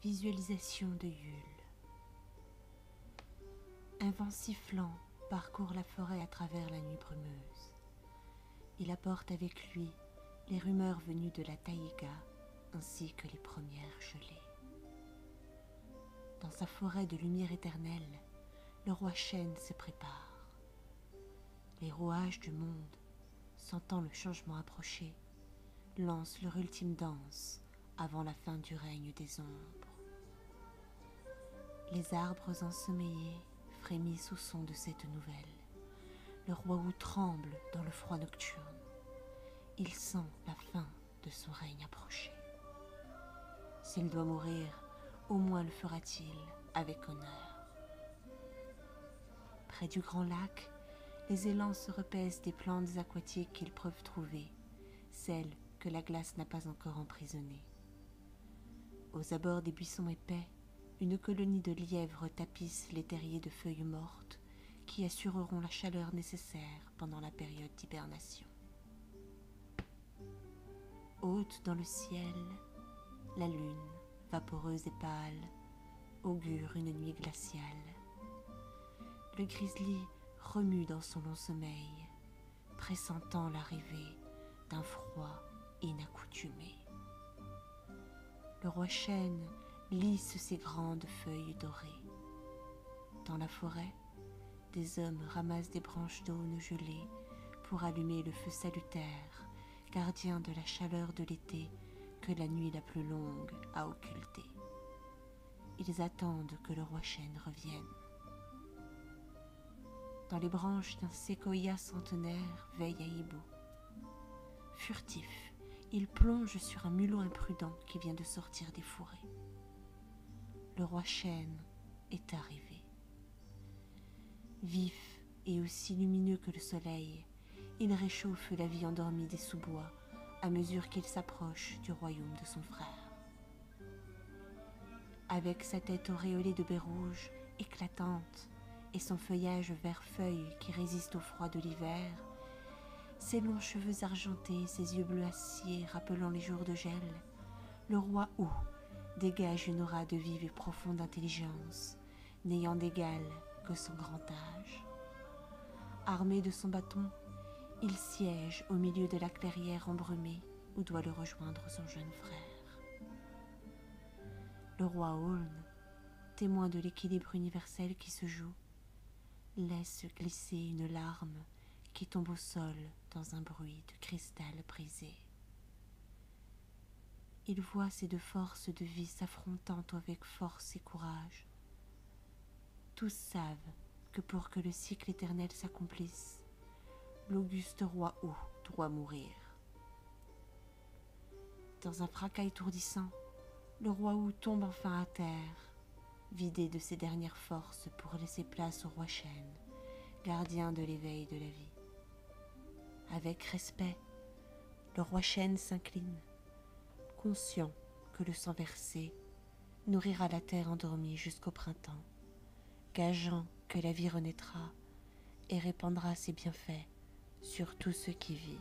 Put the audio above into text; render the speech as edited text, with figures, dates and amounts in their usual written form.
Visualisation de Yule. Un vent sifflant parcourt la forêt à travers la nuit brumeuse. Il apporte avec lui les rumeurs venues de la taïga ainsi que les premières gelées. Dans sa forêt de lumière éternelle, le roi chêne se prépare. Les rouages du monde, sentant le changement approcher, lancent leur ultime danse avant la fin du règne des ombres. Les arbres ensommeillés frémissent au son de cette nouvelle. Le roi Wu tremble dans le froid nocturne. Il sent la fin de son règne approcher. S'il doit mourir, au moins le fera-t-il avec honneur. Près du grand lac, les élans se repaissent des plantes aquatiques qu'ils peuvent trouver, celles que la glace n'a pas encore emprisonnées. Aux abords des buissons épais, une colonie de lièvres tapisse les terriers de feuilles mortes qui assureront la chaleur nécessaire pendant la période d'hibernation. Haute dans le ciel, la lune, vaporeuse et pâle, augure une nuit glaciale. Le grizzly remue dans son long sommeil, pressentant l'arrivée d'un froid inaccoutumé. Le roi chêne lisse ses grandes feuilles dorées. Dans la forêt, des hommes ramassent des branches d'aunes gelées pour allumer le feu salutaire, gardien de la chaleur de l'été que la nuit la plus longue a occulté. Ils attendent que le roi chêne revienne. Dans les branches d'un séquoia centenaire veille Aïbo. Furtif, il plonge sur un mulot imprudent qui vient de sortir des fourrés. Le roi chêne est arrivé. Vif et aussi lumineux que le soleil, il réchauffe la vie endormie des sous-bois à mesure qu'il s'approche du royaume de son frère. Avec sa tête auréolée de baies rouges, éclatante, et son feuillage vert feuille qui résiste au froid de l'hiver, ses longs cheveux argentés, ses yeux bleus acier rappelant les jours de gel, le roi Wu dégage une aura de vive et profonde intelligence, n'ayant d'égal que son grand âge. Armé de son bâton, il siège au milieu de la clairière embrumée où doit le rejoindre son jeune frère. Le roi Aulne, témoin de l'équilibre universel qui se joue, laisse glisser une larme qui tombe au sol dans un bruit de cristal brisé. Il voit ces deux forces de vie s'affrontant avec force et courage. Tous savent que pour que le cycle éternel s'accomplisse, l'auguste roi Wu doit mourir. Dans un fracas étourdissant, le roi Wu tombe enfin à terre, vidé de ses dernières forces pour laisser place au roi chêne, gardien de l'éveil de la vie. Avec respect, le roi chêne s'incline, conscient que le sang versé nourrira la terre endormie jusqu'au printemps, gageant que la vie renaîtra et répandra ses bienfaits sur tout ce qui vit.